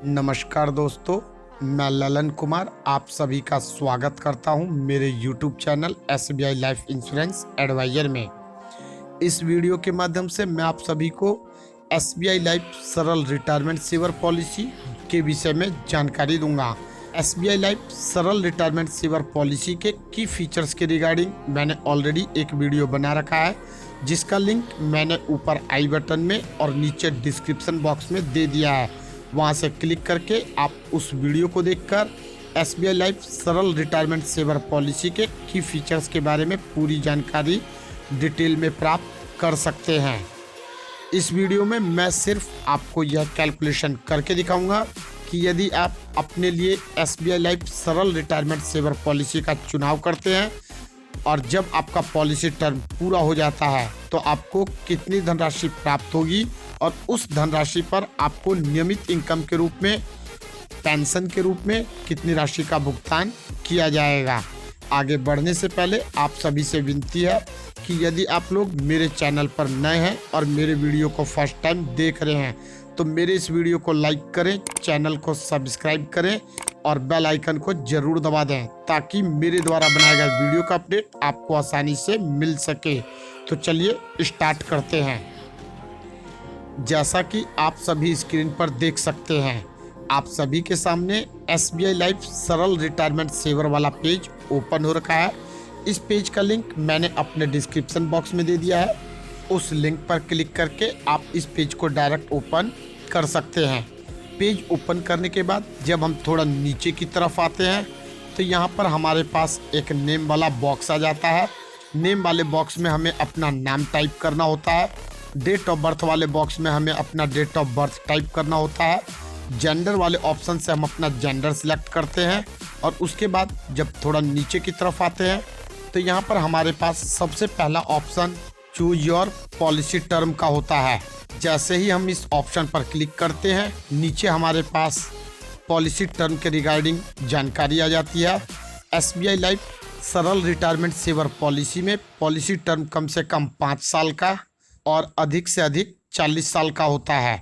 नमस्कार दोस्तों, मैं ललन कुमार आप सभी का स्वागत करता हूं मेरे YouTube channel SBI life insurance advisor में। इस वीडियो के माध्यम से मैं आप सभी को SBI लाइफ सरल रिटायरमेंट सेवर पॉलिसी के विषय में जानकारी दूंगा। SBI लाइफ सरल रिटायरमेंट सेवर पॉलिसी के की फीचर्स के रिगार्डिंग मैंने ऑलरेडी एक वीडियो बना रखा है, जिसका लिंक मैंने ऊपर आई बटन में और नीचे डिस्क्रिप्शन बॉक्स में दे दिया है। वहां से क्लिक करके आप उस वीडियो को देखकर SBI लाइफ सरल रिटायरमेंट सेवर पॉलिसी के की फीचर्स के बारे में पूरी जानकारी डिटेल में प्राप्त कर सकते हैं। इस वीडियो में मैं सिर्फ आपको यह कैलकुलेशन करके दिखाऊंगा कि यदि आप अपने लिए SBI लाइफ सरल रिटायरमेंट सेवर पॉलिसी का चुनाव करते हैं और जब आपका पॉलिसी टर्म पूरा हो जाता है तो आपको कितनी धनराशि प्राप्त होगी और उस धनराशि पर आपको नियमित इनकम के रूप में, पेंशन के रूप में कितनी राशि का भुगतान किया जाएगा। आगे बढ़ने से पहले आप सभी से विनती है कि यदि आप लोग मेरे चैनल पर नए हैं और मेरे वीडियो को फर्स्ट टाइम देख रहे हैं तो मेरे इस वीडियो को लाइक करें, चैनल को सब्सक्राइब करें और बेल आइकन को जरूर दबा दें ताकि मेरे द्वारा बनाए गए वीडियो का अपडेट आपको आसानी से मिल सके। तो चलिए स्टार्ट करते हैं। जैसा कि आप सभी स्क्रीन पर देख सकते हैं, आप सभी के सामने SBI लाइफ सरल रिटायरमेंट सेवर वाला पेज ओपन हो रखा है। इस पेज का लिंक मैंने अपने डिस्क्रिप्शन बॉक्स में दे दिया है। उस लिंक पर क्लिक करके आप इस पेज को डायरेक्ट ओपन कर सकते हैं। पेज ओपन करने के बाद जब हम थोड़ा नीचे की तरफ आते हैं तो यहाँ पर हमारे पास एक नेम वाला बॉक्स आ जाता है। नेम वाले बॉक्स में हमें अपना नाम टाइप करना होता है। डेट ऑफ बर्थ वाले बॉक्स में हमें अपना डेट ऑफ बर्थ टाइप करना होता है। जेंडर वाले ऑप्शन से हम अपना जेंडर सिलेक्ट करते हैं और उसके बाद जब थोड़ा नीचे की तरफ आते हैं तो यहाँ पर हमारे पास सबसे पहला option choose your policy term का होता है। जैसे ही हम इस ऑप्शन पर क्लिक करते हैं, नीचे हमारे पास पॉलिसी टर्म के रिगार्डिंग जानकारी आ जाती है। SBI लाइफ सरल रिटायरमेंट सेवर पॉलिसी में पॉलिसी टर्म कम से कम 5 साल का और अधिक से अधिक 40 साल का होता है।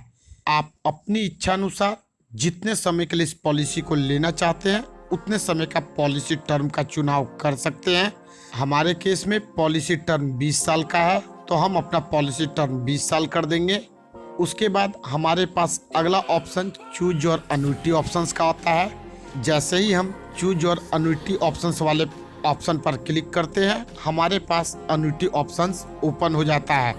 आप अपनी इच्छा अनुसार जितने समय के लिए इस पॉलिसी को लेना चाहते हैं उतने समय का पॉलिसी टर्म का चुनाव कर सकते हैं। हमारे केस में पॉलिसी टर्म 20 साल का है तो हम अपना पॉलिसी टर्म 20 साल कर देंगे। उसके बाद हमारे पास अगला option choose your annuity options का होता है। जैसे ही हम चूज योर एन्युटी ऑप्शंस वाले ऑप्शन पर क्लिक करते हैं, हमारे पास एन्युटी ऑप्शंस ओपन हो जाता है।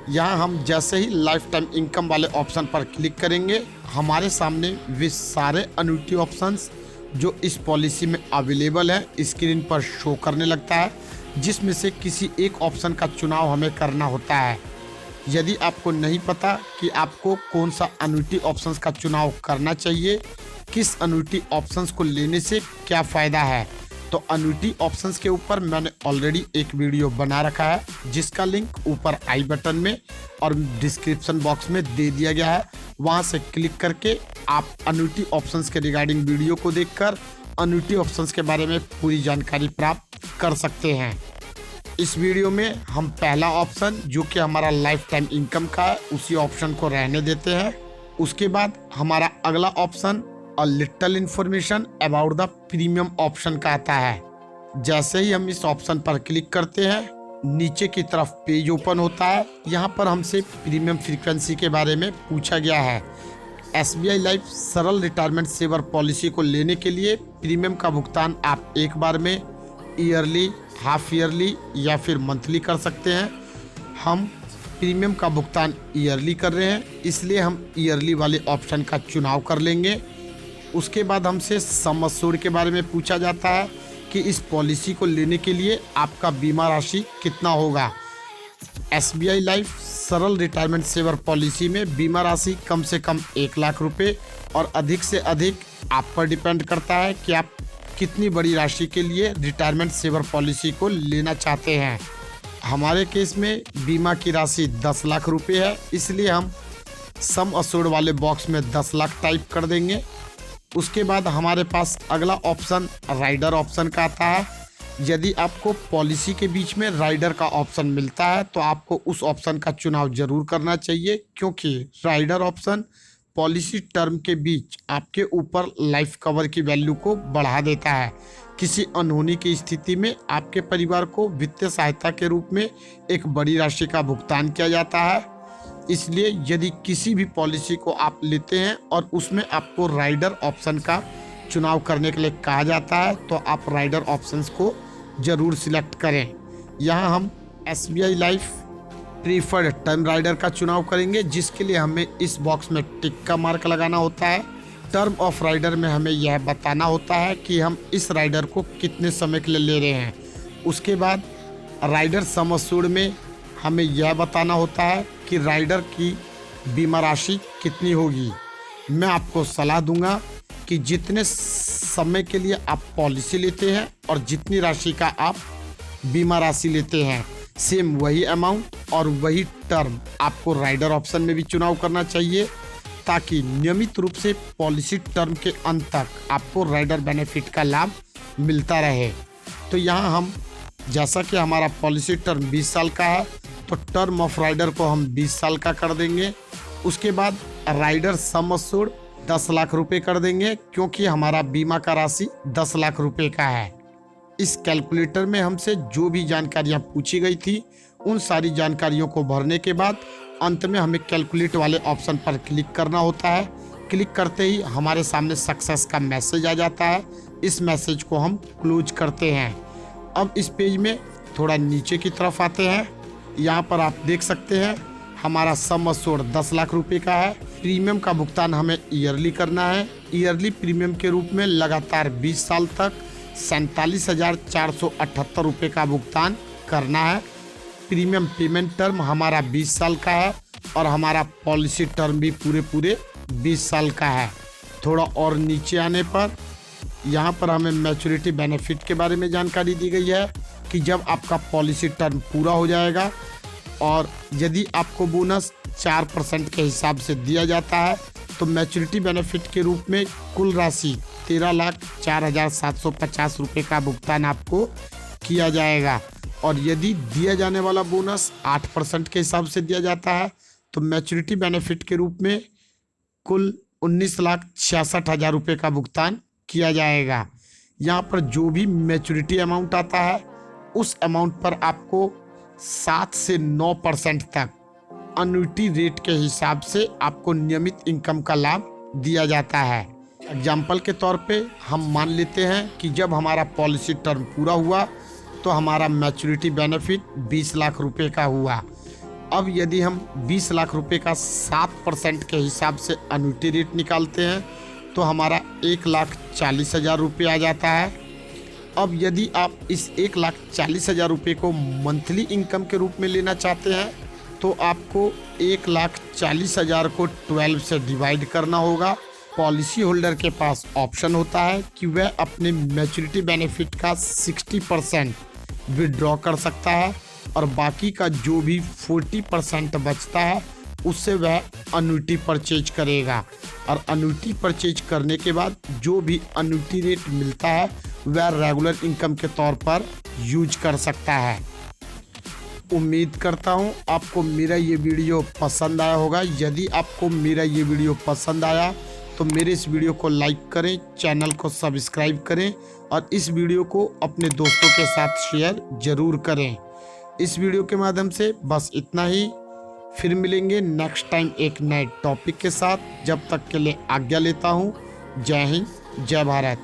यहाँ हम जैसे ही लाइफ टाइम इनकम वाले ऑप्शन पर क्लिक करेंगे, हमारे सामने वे सारे एन्युटी ऑप्शंस जो इस पॉलिसी में अवेलेबल है स्क्रीन पर शो करने लगता है, जिसमें से किसी एक ऑप्शन का चुनाव हमें करना होता है। यदि आपको नहीं पता कि आपको कौन सा एन्युटी ऑप्शंस का चुनाव करना चाहिए, किस एन्युटी ऑप्शंस को लेने से क्या फ़ायदा है, तो एन्युटी ऑप्शंस के ऊपर मैंने ऑलरेडी एक वीडियो बना रखा है, जिसका लिंक ऊपर आई बटन में और डिस्क्रिप्शन बॉक्स में दे दिया गया है। वहां से क्लिक करके आप एन्युटी ऑप्शंस के रिगार्डिंग वीडियो को देखकर एन्युटी ऑप्शंस के बारे में पूरी जानकारी प्राप्त कर सकते हैं। इस वीडियो में हम पहला ऑप्शन जो कि हमारा लाइफ टाइम इनकम का है उसी ऑप्शन को रहने देते हैं। उसके बाद हमारा अगला option a little information about the premium option का आता है। जैसे ही हम इस ऑप्शन पर क्लिक करते हैं, नीचे की तरफ पेज ओपन होता है। यहाँ पर हमसे प्रीमियम फ्रीक्वेंसी के बारे में पूछा गया है। SBI लाइफ सरल रिटायरमेंट सेवर पॉलिसी को लेने के लिए प्रीमियम का भुगतान आप एक बार में, ईयरली, हाफ ईयरली या फिर मंथली कर सकते हैं। हम प्रीमियम का भुगतान ईयरली कर रहे हैं, इसलिए हम ईयरली वाले ऑप्शन का चुनाव कर लेंगे। उसके बाद हमसे सम एश्योर्ड के बारे में पूछा जाता है कि इस पॉलिसी को लेने के लिए आपका बीमा राशि कितना होगा। SBI लाइफ सरल रिटायरमेंट सेवर पॉलिसी में बीमा राशि कम से कम 1 लाख रुपए और अधिक से अधिक आप पर डिपेंड करता है कि आप कितनी बड़ी राशि के लिए रिटायरमेंट सेवर पॉलिसी को लेना चाहते हैं। हमारे केस में बीमा की राशि 10 लाख रुपए है, इसलिए हम सम एश्योर्ड वाले बॉक्स में 10 लाख टाइप कर देंगे। उसके बाद हमारे पास अगला ऑप्शन राइडर ऑप्शन का आता है। यदि आपको पॉलिसी के बीच में राइडर का ऑप्शन मिलता है तो आपको उस ऑप्शन का चुनाव जरूर करना चाहिए, क्योंकि राइडर ऑप्शन पॉलिसी टर्म के बीच आपके ऊपर लाइफ कवर की वैल्यू को बढ़ा देता है। किसी अनहोनी की स्थिति में आपके परिवार को वित्तीय सहायता के रूप में एक बड़ी राशि का भुगतान किया जाता है। इसलिए यदि किसी भी पॉलिसी को आप लेते हैं और उसमें आपको राइडर ऑप्शन का चुनाव करने के लिए कहा जाता है तो आप राइडर ऑप्शंस को ज़रूर सिलेक्ट करें। यहाँ हम SBI life preferred term rider का चुनाव करेंगे, जिसके लिए हमें इस बॉक्स में टिक का मार्क लगाना होता है। टर्म ऑफ राइडर में हमें यह बताना होता है कि हम इस राइडर को कितने समय के लिए ले रहे हैं। उसके बाद राइडर सम एश्योर्ड में हमें यह बताना होता है कि राइडर की बीमा राशि कितनी होगी। मैं आपको सलाह दूंगा कि जितने समय के लिए आप पॉलिसी लेते हैं और जितनी राशि का आप बीमा राशि लेते हैं, सेम वही अमाउंट और वही टर्म आपको राइडर ऑप्शन में भी चुनाव करना चाहिए, ताकि नियमित रूप से पॉलिसी टर्म के अंत तक आपको राइडर बेनिफिट का लाभ मिलता रहे। तो यहाँ हम, जैसा कि हमारा पॉलिसी टर्म 20 साल का है, तो टर्म ऑफ राइडर को हम 20 साल का कर देंगे। उसके बाद राइडर सम एश्योर्ड 10 लाख रुपए कर देंगे, क्योंकि हमारा बीमा का राशि 10 लाख रुपए का है। इस कैलकुलेटर में हमसे जो भी जानकारियाँ पूछी गई थी, उन सारी जानकारियों को भरने के बाद अंत में हमें कैलकुलेट वाले ऑप्शन पर क्लिक करना होता है। क्लिक करते ही हमारे सामने सक्सेस का मैसेज आ जाता है। इस मैसेज को हम क्लोज करते हैं। अब इस पेज में थोड़ा नीचे की तरफ आते हैं। यहाँ पर आप देख सकते हैं हमारा सम एश्योर्ड 10 लाख रुपए का है। प्रीमियम का भुगतान हमें ईयरली करना है। ईयरली प्रीमियम के रूप में लगातार 20 साल तक 47,478 रुपये का भुगतान करना है। प्रीमियम पेमेंट टर्म हमारा 20 साल का है और हमारा पॉलिसी टर्म भी पूरे 20 साल का है। थोड़ा और नीचे आने पर यहाँ पर हमें मैच्योरिटी बेनिफिट के बारे में जानकारी दी गई है कि जब आपका पॉलिसी टर्म पूरा हो जाएगा और यदि आपको बोनस 4% के हिसाब से दिया जाता है, तो मैच्योरिटी बेनिफिट के रूप में कुल राशि 13,04,750 रुपये का भुगतान आपको किया जाएगा। और यदि दिया जाने वाला बोनस 8% के हिसाब से दिया जाता है, तो मैच्योरिटी बेनिफिट के रूप में कुल 19,66,000 रुपये का भुगतान किया जाएगा। यहाँ पर जो भी मैच्योरिटी अमाउंट आता है, उस अमाउंट पर आपको 7 से 9% तक अन्युटी रेट के हिसाब से आपको नियमित इनकम का लाभ दिया जाता है। एग्जाम्पल के तौर पे हम मान लेते हैं कि जब हमारा पॉलिसी टर्म पूरा हुआ तो हमारा मैच्योरिटी बेनिफिट 20 लाख रुपए का हुआ। अब यदि हम 20 लाख रुपए का 7% के हिसाब से अन्युटी रेट निकालते हैं तो हमारा 1,40,000 रुपये आ जाता है। अब यदि आप इस 1,40,000 रुपये को मंथली इनकम के रूप में लेना चाहते हैं, तो आपको 1,40,000 को 12 से डिवाइड करना होगा। पॉलिसी होल्डर के पास ऑप्शन होता है कि वह अपने मैच्योरिटी बेनिफिट का 60% विड्रॉ कर सकता है और बाकी का जो भी 40% बचता है उससे वह अन्युटी परचेज करेगा। और अन्युटी परचेज करने के बाद जो भी अन्युटी रेट मिलता है वह रेगुलर इनकम के तौर पर यूज कर सकता है। उम्मीद करता हूँ आपको मेरा ये वीडियो पसंद आया होगा। यदि आपको मेरा ये वीडियो पसंद आया तो मेरे इस वीडियो को लाइक करें, चैनल को सब्सक्राइब करें और इस वीडियो को अपने दोस्तों के साथ शेयर ज़रूर करें। इस वीडियो के माध्यम से बस इतना ही। फिर मिलेंगे नेक्स्ट टाइम एक नए टॉपिक के साथ। जब तक के लिए आज्ञा लेता हूँ। जय हिंद, जय भारत।